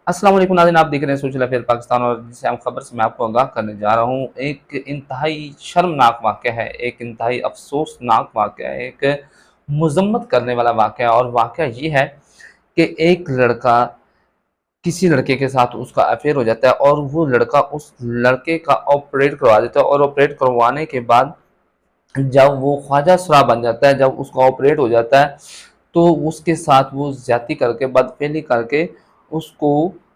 अस्सलाम वालेकुम नाज़रीन, आप देख रहे हैं सोशल अफेयर पाकिस्तान और जिसे हम खबर से मैं आपको आगाह करने जा रहा हूँ। एक इंतहाई शर्मनाक वाक़या है, एक इंतहाई अफ़सोसनाक वाक़या है, एक मज़म्मत करने वाला वाक़या है और वाक़या ये है कि एक लड़का किसी लड़के के साथ उसका अफेयर हो जाता है और वो लड़का उस लड़के का ऑपरेट करवा देता है और ऑपरेट करवाने के बाद जब वो ख्वाजा सरा बन जाता है, जब उसका ऑपरेट हो जाता है, तो उसके साथ वो ज़्यादती करके, बदफ़ेली करके उसको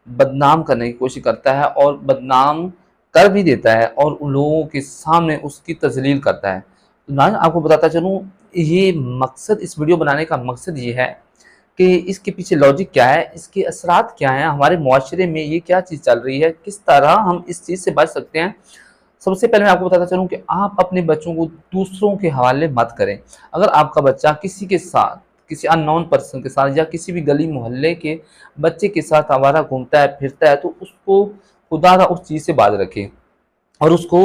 बदनाम करने की कोशिश करता है और बदनाम कर भी देता है और उन लोगों के सामने उसकी तज़लील करता है। तो ना आपको बताता चलूँ, ये मकसद इस वीडियो बनाने का मकसद ये है कि इसके पीछे लॉजिक क्या है, इसके असरात क्या हैं, हमारे मुआशरे में ये क्या चीज़ चल रही है, किस तरह हम इस चीज़ से बच सकते हैं। सबसे पहले मैं आपको बताता चलूँ कि आप अपने बच्चों को दूसरों के हवाले मत करें। अगर आपका बच्चा किसी के साथ, किसी अननोन पर्सन के साथ या किसी भी गली मोहल्ले के बच्चे के साथ आवारा घूमता है, फिरता है, तो उसको खुदा उस चीज़ से बाज रखें और उसको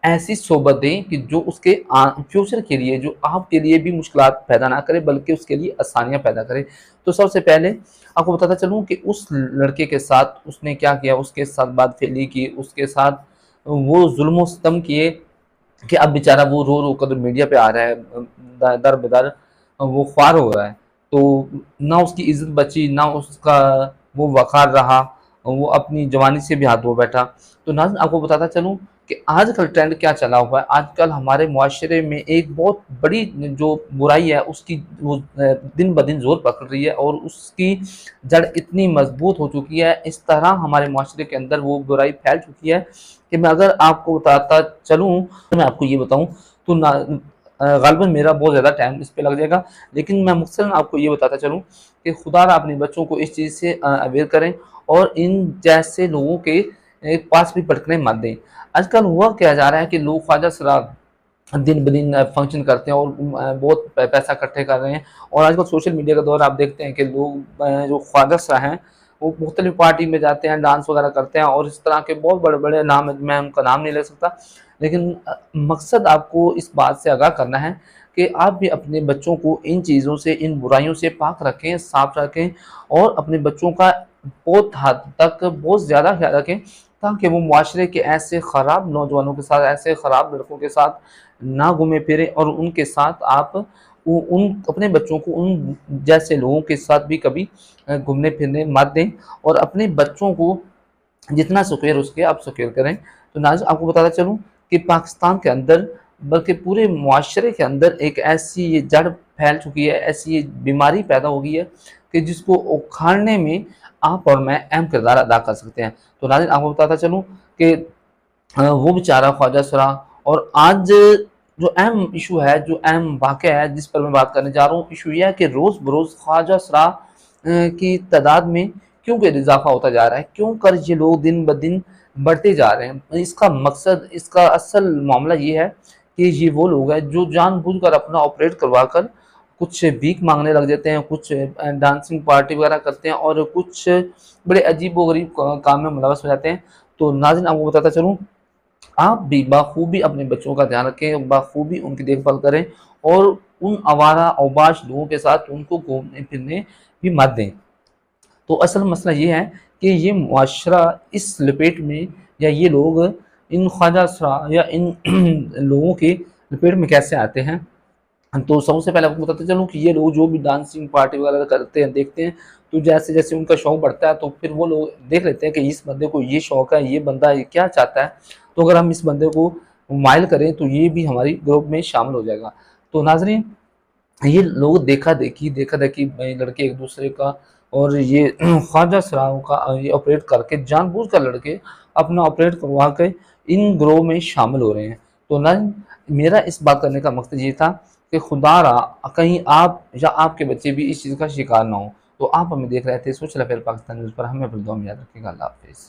ऐसी सोबत दें कि जो उसके फ्यूचर के लिए, जो आपके लिए भी मुश्किलात पैदा ना करे बल्कि उसके लिए आसानियाँ पैदा करे। तो सबसे पहले आपको बताता चलूँ कि उस लड़के के साथ उसने क्या किया, उसके साथ बातफ़ेली की, उसके साथ वो ज़ुल्म व सितम किए कि अब बेचारा वो रो-रो कर मीडिया पे आ रहा है, दर-बदर वो ख्वार हो रहा है। तो ना उसकी इज़्ज़त बची, ना उसका वो वक़ार रहा, वो अपनी जवानी से भी हाथ धो बैठा। तो नाज़रीन, आपको बताता चलूँ कि आजकल ट्रेंड क्या चला हुआ है, आजकल हमारे मुआशरे में एक बहुत बड़ी जो बुराई है उसकी वो दिन-ब-दिन ज़ोर पकड़ रही है और उसकी जड़ इतनी मज़बूत हो चुकी है, इस तरह हमारे मुआशरे के अंदर वो बुराई फैल चुकी है कि मैं अगर आपको बताता चलूँ, तो मैं आपको ये बताऊँ तो ग़ालिबन मेरा बहुत ज़्यादा टाइम इस पे लग जाएगा, लेकिन मैं मुख्तसरन आपको ये बताता चलूँ कि खुदारा अपने बच्चों को इस चीज़ से अवेयर करें और इन जैसे लोगों के पास भी भटकने मत दें। आजकल हुआ क्या जा रहा है कि लोग ख्वाजा सरा दिन-ब-दिन फंक्शन करते हैं और बहुत पैसा इकट्ठे कर रहे हैं और आजकल सोशल मीडिया का दौर आप देखते हैं कि लोग जो ख्वाजा हैं, वो मुख्तलिफ पार्टी में जाते हैं, डांस वगैरह करते हैं और इस तरह के बहुत बड़े-बड़े नाम, मैं उनका नाम नहीं ले सकता, लेकिन मकसद आपको इस बात से आगाह करना है कि आप भी अपने बच्चों को इन चीज़ों से, इन बुराइयों से पाक रखें, साफ रखें और अपने बच्चों का बहुत हद तक, बहुत ज़्यादा ख्याल रखें ताकि वो मुआशरे के ऐसे ख़राब नौजवानों के साथ, ऐसे ख़राब लड़कों के साथ ना घूमे फिरें और उनके साथ आप उन अपने बच्चों को उन जैसे लोगों के साथ भी कभी घूमने फिरने मत दें और अपने बच्चों को जितना सिक्योर हो सके आप सिक्योर करें। तो नाज़रीन, आपको बताता चलूँ कि पाकिस्तान के अंदर बल्कि पूरे मुआशरे के अंदर एक ऐसी ये जड़ फैल चुकी है, ऐसी ये बीमारी पैदा हो गई है कि जिसको उखाड़ने में आप और मैं अहम किरदार अदा कर सकते हैं। तो नाज़रीन, आपको बताता चलूँ कि वो बेचारा ख्वाजा सरा और आज जो अहम इशू है, जो अहम वाक़या है जिस पर मैं बात करने जा रहा हूँ, इशू ये है कि रोज़-बरोज़ ख्वाजा सरा की तादाद में क्यों कर इज़ाफ़ा होता जा रहा है? क्यों कर ये लोग दिन-ब-दिन बढ़ते जा रहे हैं? इसका मकसद, इसका असल मामला ये है कि ये वो लोग हैं जो जानबूझकर अपना ऑपरेट करवा कर कुछ भीख माँगने लग जाते हैं, कुछ डांसिंग पार्टी वग़ैरह करते हैं और कुछ बड़े अजीब-ओ-गरीब काम में मुलव्वस हो जाते हैं। तो नाज़रीन, आपको बताता चलूँ, आप भी बाखूबी अपने बच्चों का ध्यान रखें, बाखूबी उनकी देखभाल करें और उन आवारा औबाश लोगों के साथ उनको घूमने-फिरने भी मत दें। तो असल मसला ये है कि ये मुआशरा इस लपेट में, या ये लोग इन ख्वाजा असरा या इन लोगों की लपेट में कैसे आते हैं। तो सबसे पहले आपको बताते चलूँ कि ये लोग जो भी डांसिंग पार्टी वगैरह करते हैं, देखते हैं, तो जैसे-जैसे उनका शौक बढ़ता है तो फिर वो लोग देख लेते हैं कि इस बंदे को ये शौक है, ये बंदा ये क्या चाहता है, तो अगर हम इस बंदे को माइल करें तो ये भी हमारी ग्रुप में शामिल हो जाएगा। तो नाज़रीन, ये लोग देखा-देखी लड़के एक-दूसरे का और ये ख्वाजा सराओं का ये ऑपरेट करके जानबूझकर लड़के अपना ऑपरेट करवा के इन ग्रोह में शामिल हो रहे हैं। तो ना, मेरा इस बात करने का मकसद ये था कि खुदारा कहीं आप या आपके बच्चे भी इस चीज़ का शिकार ना हों। तो आप हमें देख रहे थे सोशल अफेयर पाकिस्तान न्यूज़ पर, हमें अपनी दुआ में याद रखिएगा। अल्लाह हाफ़िज़।